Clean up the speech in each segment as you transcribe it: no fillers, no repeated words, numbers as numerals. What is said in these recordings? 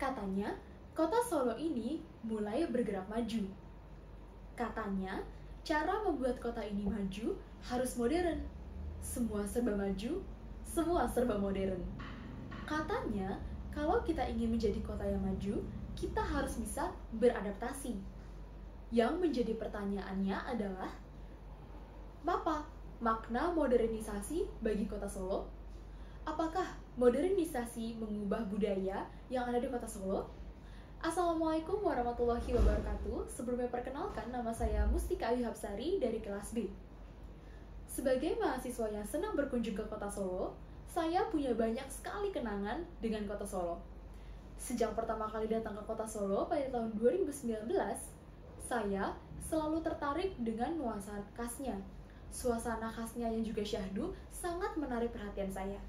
Katanya, kota Solo ini mulai bergerak maju. Katanya, cara membuat kota ini maju harus modern. Semua serba maju, semua serba modern. Katanya, kalau kita ingin menjadi kota yang maju, kita harus bisa beradaptasi. Yang menjadi pertanyaannya adalah, apa makna modernisasi bagi kota Solo? Apakah modernisasi mengubah budaya yang ada di kota Solo? Assalamualaikum warahmatullahi wabarakatuh. Sebelumnya perkenalkan, nama saya Mustika Ayu Hapsari dari kelas B. Sebagai mahasiswa yang senang berkunjung ke kota Solo, saya punya banyak sekali kenangan dengan kota Solo. Sejak pertama kali datang ke kota Solo pada tahun 2019, saya selalu tertarik dengan nuansa khasnya. Suasana khasnya yang juga syahdu sangat menarik perhatian saya.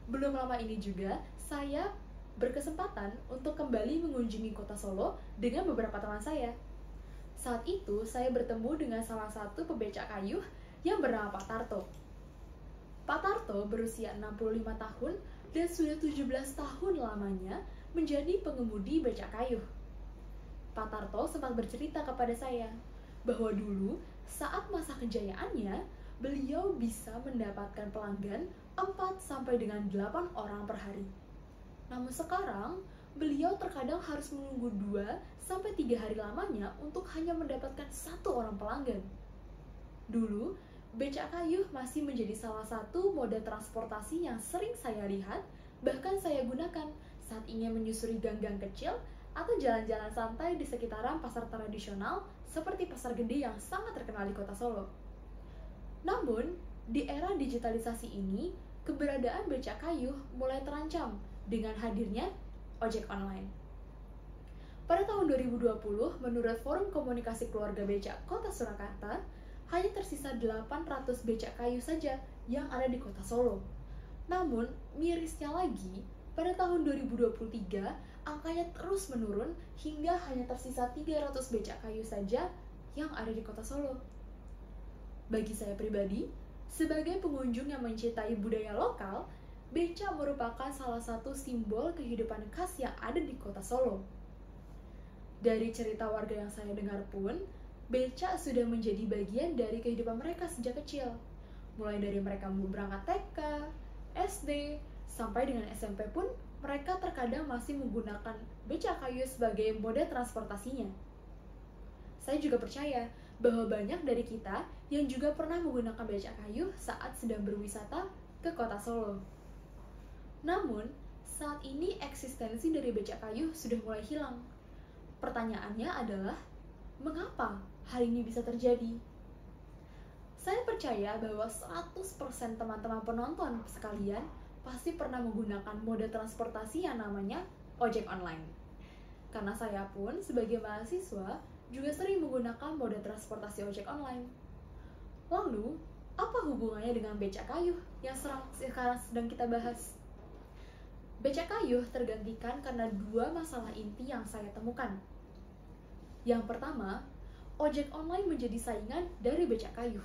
Belum lama ini juga, saya berkesempatan untuk kembali mengunjungi kota Solo dengan beberapa teman saya. Saat itu, saya bertemu dengan salah satu pebecak kayu yang bernama Pak Tarto. Pak Tarto berusia 65 tahun dan sudah 17 tahun lamanya menjadi pengemudi becak kayu. Pak Tarto sempat bercerita kepada saya bahwa dulu saat masa kejayaannya, beliau bisa mendapatkan pelanggan 4 sampai dengan 8 orang per hari. Namun sekarang, beliau terkadang harus menunggu 2 sampai 3 hari lamanya untuk hanya mendapatkan 1 orang pelanggan. Dulu, becak kayu masih menjadi salah satu moda transportasi yang sering saya lihat, bahkan saya gunakan saat ingin menyusuri gang-gang kecil atau jalan-jalan santai di sekitaran pasar tradisional seperti Pasar Gede yang sangat terkenal di kota Solo. Namun, di era digitalisasi ini, keberadaan becak kayu mulai terancam dengan hadirnya ojek online. Pada tahun 2020, menurut Forum Komunikasi Keluarga Becak Kota Surakarta, hanya tersisa 800 becak kayu saja yang ada di kota Solo. Namun, mirisnya lagi, pada tahun 2023, angkanya terus menurun hingga hanya tersisa 300 becak kayu saja yang ada di kota Solo. Bagi saya pribadi, sebagai pengunjung yang mencintai budaya lokal, becak merupakan salah satu simbol kehidupan khas yang ada di kota Solo. Dari cerita warga yang saya dengar pun, becak sudah menjadi bagian dari kehidupan mereka sejak kecil. Mulai dari mereka mau berangkat TK, SD, sampai dengan SMP pun mereka terkadang masih menggunakan becak kayu sebagai moda transportasinya. Saya juga percaya bahwa banyak dari kita yang juga pernah menggunakan becak kayu saat sedang berwisata ke kota Solo. Namun, saat ini eksistensi dari becak kayu sudah mulai hilang. Pertanyaannya adalah, mengapa hal ini bisa terjadi? Saya percaya bahwa 100% teman-teman penonton sekalian pasti pernah menggunakan moda transportasi yang namanya ojek online. Karena saya pun sebagai mahasiswa juga sering menggunakan moda transportasi ojek online. Lalu, apa hubungannya dengan becak kayu yang sekarang sedang kita bahas? Becak kayu tergantikan karena 2 masalah inti yang saya temukan. Yang pertama, ojek online menjadi saingan dari becak kayu.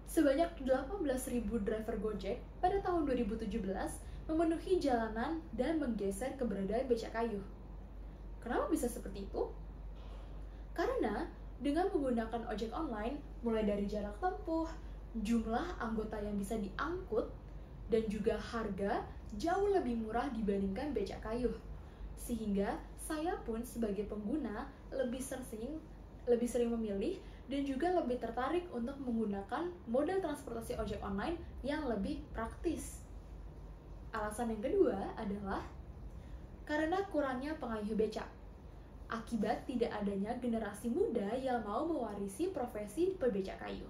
Sebanyak 18.000 driver Gojek pada tahun 2017 memenuhi jalanan dan menggeser keberadaan becak kayu. Kenapa bisa seperti itu? Karena dengan menggunakan ojek online, mulai dari jarak tempuh, jumlah anggota yang bisa diangkut, dan juga harga jauh lebih murah dibandingkan becak kayu. Sehingga saya pun sebagai pengguna lebih sering memilih dan juga lebih tertarik untuk menggunakan moda transportasi ojek online yang lebih praktis. Alasan yang kedua adalah karena kurangnya pengayuh becak. Akibat tidak adanya generasi muda yang mau mewarisi profesi pebecak kayu.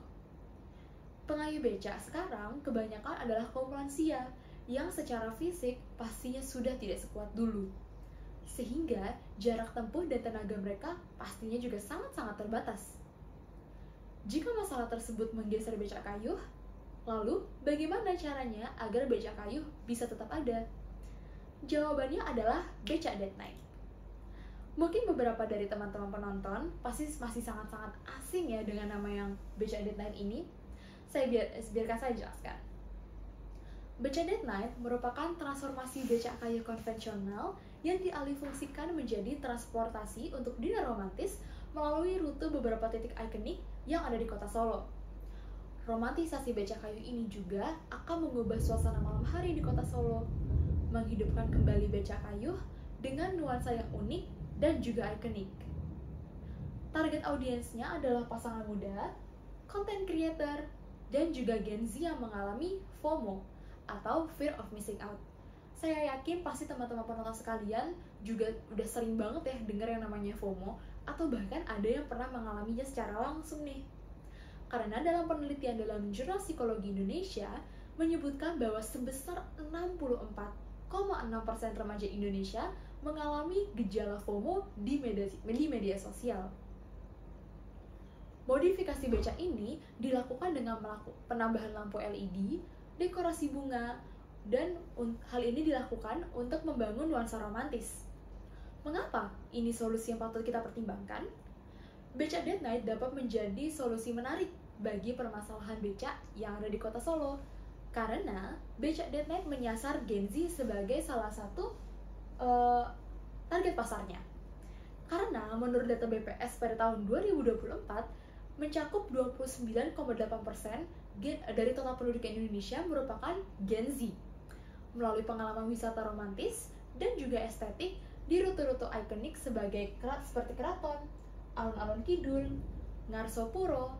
Pengayuh becak sekarang kebanyakan adalah kaum lansia yang secara fisik pastinya sudah tidak sekuat dulu. Sehingga jarak tempuh dan tenaga mereka pastinya juga sangat-sangat terbatas. Jika masalah tersebut menggeser becak kayu, lalu bagaimana caranya agar becak kayu bisa tetap ada? Jawabannya adalah becak date night. Mungkin beberapa dari teman-teman penonton pasti masih sangat-sangat asing ya dengan nama yang becak date night ini. Biarkan saya jelaskan. Becak date night merupakan transformasi becak kayu konvensional yang dialihfungsikan menjadi transportasi untuk dinner romantis melalui rute beberapa titik ikonik yang ada di kota Solo. Romantisasi becak kayu ini juga akan mengubah suasana malam hari di kota Solo, menghidupkan kembali becak kayu dengan nuansa yang unik dan juga ikonik. Target audiensnya adalah pasangan muda, content creator, dan juga Gen Z yang mengalami FOMO atau Fear of Missing Out. Saya yakin pasti teman-teman penonton sekalian juga udah sering banget ya dengar yang namanya FOMO, atau bahkan ada yang pernah mengalaminya secara langsung nih. Karena dalam penelitian dalam Jurnal Psikologi Indonesia menyebutkan bahwa sebesar 64,6% remaja Indonesia mengalami gejala FOMO di media sosial. Modifikasi becak ini dilakukan dengan penambahan lampu LED, dekorasi bunga, dan hal ini dilakukan untuk membangun nuansa romantis. Mengapa ini solusi yang patut kita pertimbangkan? Becak Date Night dapat menjadi solusi menarik bagi permasalahan becak yang ada di kota Solo, karena Becak Date Night menyasar Gen Z sebagai salah satu target pasarnya. Karena menurut data BPS pada tahun 2024 mencakup 29,8% dari total penduduk Indonesia merupakan Gen Z. Melalui pengalaman wisata romantis dan juga estetik di rute-rute ikonik seperti Keraton, Alun-Alun Kidul, Ngarso Puro,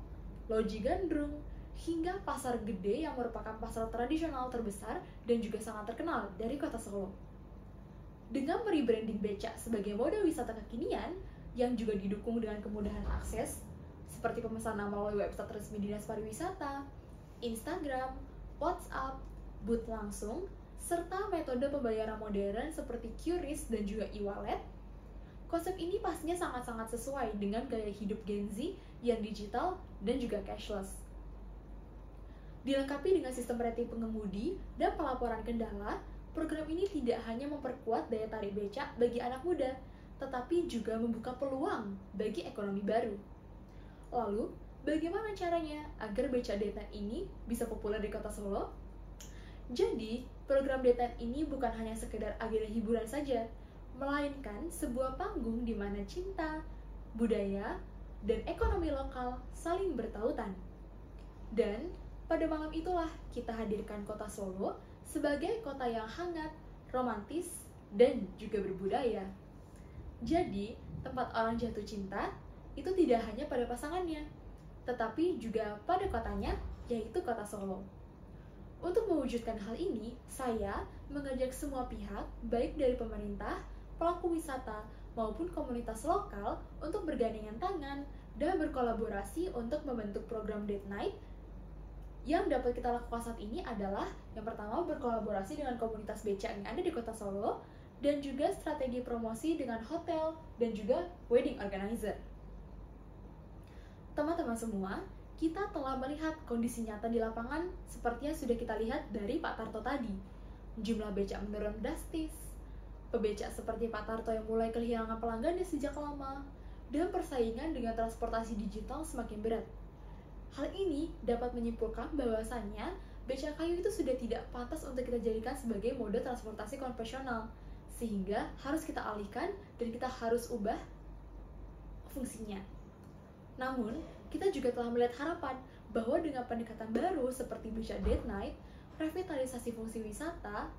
Loji Gandrung, hingga Pasar Gede yang merupakan pasar tradisional terbesar dan juga sangat terkenal dari kota Solo. Dengan merebranding becak sebagai mode wisata kekinian yang juga didukung dengan kemudahan akses, seperti pemesanan melalui website resmi Dinas Pariwisata, Instagram, WhatsApp, booth langsung, serta metode pembayaran modern seperti QRIS dan juga e-wallet, konsep ini pastinya sangat-sangat sesuai dengan gaya hidup Gen Z yang digital dan juga cashless. Dilengkapi dengan sistem rating pengemudi dan pelaporan kendala, program ini tidak hanya memperkuat daya tarik becak bagi anak muda, tetapi juga membuka peluang bagi ekonomi baru. Lalu, bagaimana caranya agar becak Date Night ini bisa populer di kota Solo? Jadi, program Date Night ini bukan hanya sekedar agenda hiburan saja, melainkan sebuah panggung di mana cinta, budaya, dan ekonomi lokal saling bertautan. Dan pada malam itulah kita hadirkan kota Solo sebagai kota yang hangat, romantis, dan juga berbudaya. Jadi, tempat orang jatuh cinta itu tidak hanya pada pasangannya, tetapi juga pada kotanya, yaitu kota Solo. Untuk mewujudkan hal ini, saya mengajak semua pihak, baik dari pemerintah, pelaku wisata, maupun komunitas lokal untuk bergandengan tangan dan berkolaborasi untuk membentuk program Date Night. Yang dapat kita lakukan saat ini adalah yang pertama berkolaborasi dengan komunitas becak yang ada di kota Solo, dan juga strategi promosi dengan hotel dan juga wedding organizer. Teman-teman semua, kita telah melihat kondisi nyata di lapangan seperti yang sudah kita lihat dari Pak Tarto tadi. Jumlah becak menurun drastis, pebecak seperti Pak Tarto yang mulai kehilangan pelanggannya sejak lama, dan persaingan dengan transportasi digital semakin berat. Hal ini dapat menyimpulkan bahwasannya becak kayu itu sudah tidak pantas untuk kita jadikan sebagai mode transportasi konvensional, sehingga harus kita alihkan dan kita harus ubah fungsinya. Namun, kita juga telah melihat harapan bahwa dengan pendekatan baru seperti becak Date Night, revitalisasi fungsi wisata,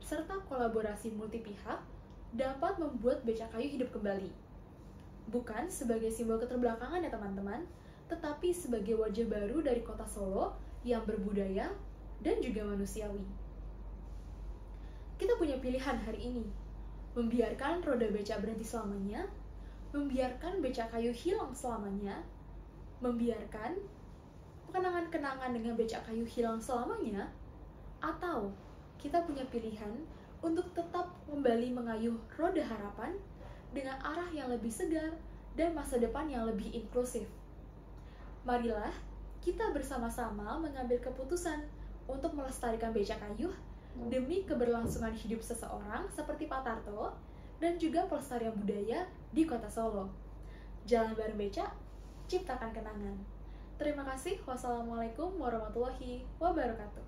serta kolaborasi multi pihak dapat membuat becak kayu hidup kembali. Bukan sebagai simbol keterbelakangan ya teman-teman, tetapi sebagai wajah baru dari kota Solo yang berbudaya dan juga manusiawi. Kita punya pilihan hari ini, membiarkan roda becak berhenti selamanya, membiarkan becak kayu hilang selamanya, membiarkan kenangan-kenangan dengan becak kayu hilang selamanya, atau kita punya pilihan untuk tetap kembali mengayuh roda harapan dengan arah yang lebih segar dan masa depan yang lebih inklusif. Marilah kita bersama-sama mengambil keputusan untuk melestarikan becak kayu demi keberlangsungan hidup seseorang seperti Pak Tarto dan juga pelestarian budaya di kota Solo. Jalan bareng becak, ciptakan kenangan. Terima kasih. Wassalamualaikum warahmatullahi wabarakatuh.